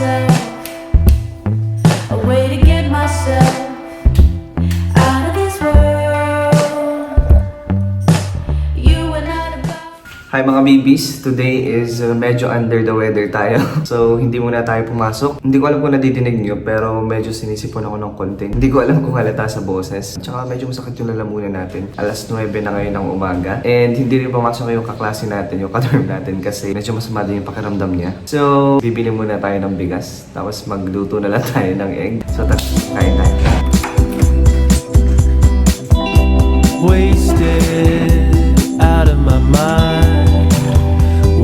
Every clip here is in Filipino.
myself a way to get myself out of this world. You are not about. Hi mga babies! Today is medyo under the weather tayo. So, hindi muna tayo pumasok. Hindi ko alam kung nadidinig nyo, pero medyo sinisipon ako ng konti. Hindi ko alam kung halata sa boses. Tsaka medyo masakit yung lalamunan natin. Alas 9 na ngayon ng umaga. And hindi rin pumasok yung kaklase natin, yung kadorm natin, kasi medyo masama din yung pakiramdam niya. So, bibili muna tayo ng bigas. Tapos magluto na lang tayo ng egg. So, kain tayo. Wasted out of my mind.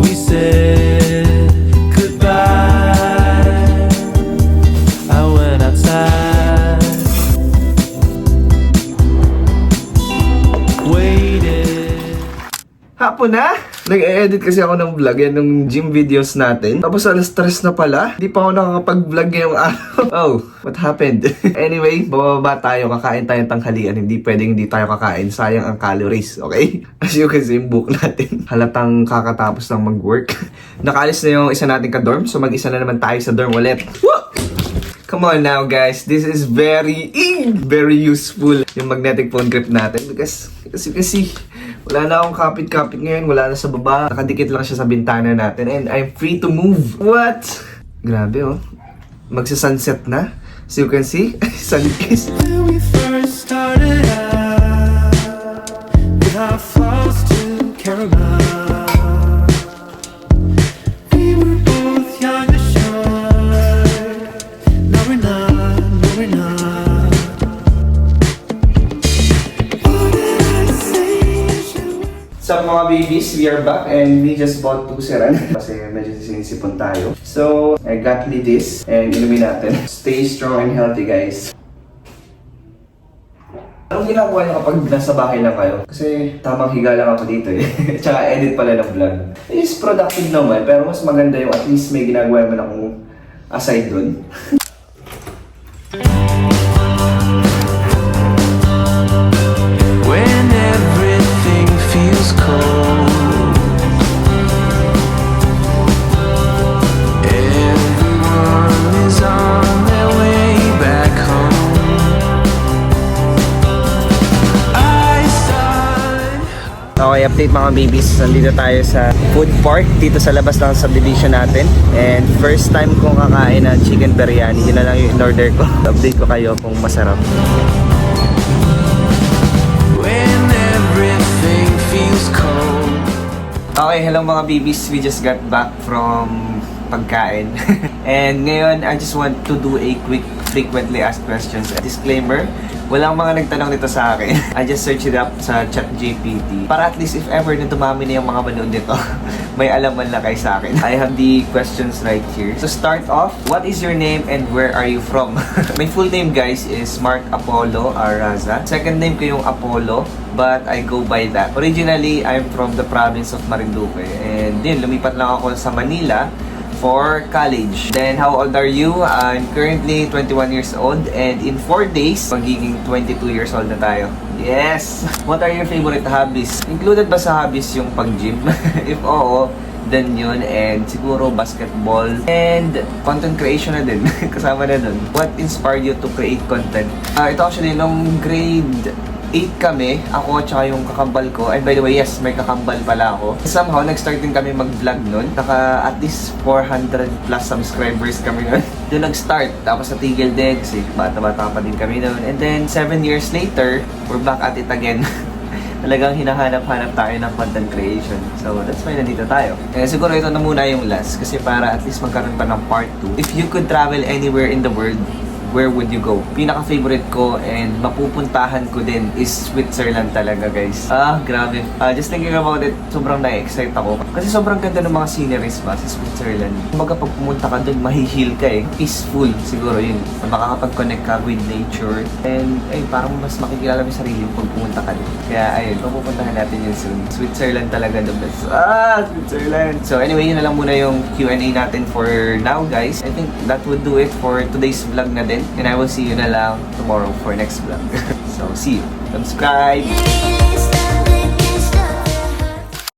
We said goodbye. I went outside, waited. Hapon na! Nag-e-edit kasi ako ng vlog yan, ng gym videos natin. Tapos alas 3 na pala. Hindi pa ako nakakapag-vlog ngayong araw. Oh, what happened? Anyway, bababa tayo. Kakain tayong tanghalian. Hindi pwedeng hindi tayo kakain. Sayang ang calories, okay? As you can see, yung book natin. Halatang kakatapos lang mag-work. Nakaalis na yung isa nating ka-dorm. So mag-isa na naman tayo sa dorm ulit. Woo! Come on now guys, this is very useful yung magnetic phone grip natin because kasi wala na akong kapit-kapit ngayon, wala na sa baba, nakadikit lang siya sa bintana natin and I'm free to move. What? Grabe oh, magsa-sunset na. So you can see, sunkiss. When we first started out, with our flaws to care about. We were both young and sure. No we're not, no we're not. What did I say? So mga babies, we are back and we just bought 2 seran kasi medyo sinisipon tayo. So, I got me this and inumin natin. Stay strong and healthy guys. Anong ginagawa niyo kapag nasa bahay lang kayo? Kasi tamang higa lang ako dito eh. Tsaka edit pala ng vlog. It is productive naman pero mas maganda yung at least may ginagawa man akong aside dun. When everything feels cold, everyone is on their way back home. I sign. Okay, update mga babies. Nandito tayo sa food park dito sa labas ng subdivision natin. And first time kong kakain ng chicken biryani. Yun na lang yung in-order ko. Update ko kayo kung masarap. When everything feels cold. Okay, hello mga babies. We just got back from pagkain. And ngayon, I just want to do a quick frequently asked questions. A disclaimer, walang mga nagtanong nito sa akin. I just searched it up sa ChatGPT. Para at least if ever na dumami na yung mga manood nito, may alam man lang kayo sa akin. I have the questions right here. To start off, what is your name and where are you from? My full name guys is Mark Apollo Araza. Second name ko yung Apollo, but I go by that. Originally, I'm from the province of Marinduque. And yun, lumipat lang ako sa Manila for college. Then, how old are you? I'm currently 21 years old and in 4 days, magiging 22 years old na tayo. Yes! What are your favorite hobbies? Included ba sa hobbies yung pag-gym? If oo, then yun. And siguro basketball and content creation na din. Kasama na dun. What inspired you to create content? Ito actually, nung grade 8 kami, ako at saka yung kakambal ko. And by the way, yes, may kakambal pala ako. Somehow, nag-start din kami mag-vlog nun. Naka at least 400 plus subscribers kami nun. Doon nag-start. Tapos natigil din kasi bata-bata pa din kami nun. And then, 7 years later, we're back at it again. Talagang hinahanap-hanap tayo ng content creation. So, that's why nandito tayo. Siguro ito na muna yung last kasi para at least magkaroon pa ng part 2. If you could travel anywhere in the world, where would you go? Pinaka-favorite ko and mapupuntahan ko din is Switzerland talaga, guys. Grabe. Just thinking about it, sobrang na-excite ako. Kasi sobrang ganda ng mga sceneries ba sa Switzerland. Kumbaga pag pumunta ka dun, mahihil ka eh. Peaceful, siguro yun. Makakapag-connect ka with nature. And, ay, parang mas makikilala mo yung sarili pag pumunta ka dun. Kaya, ayun, mapupuntahan natin yun soon. Switzerland talaga the best. Switzerland! So, anyway, yun na lang muna yung Q&A natin for now, guys. I think that would do it for today's vlog na din. And I will see you na lang tomorrow for next vlog. So, see you. Subscribe!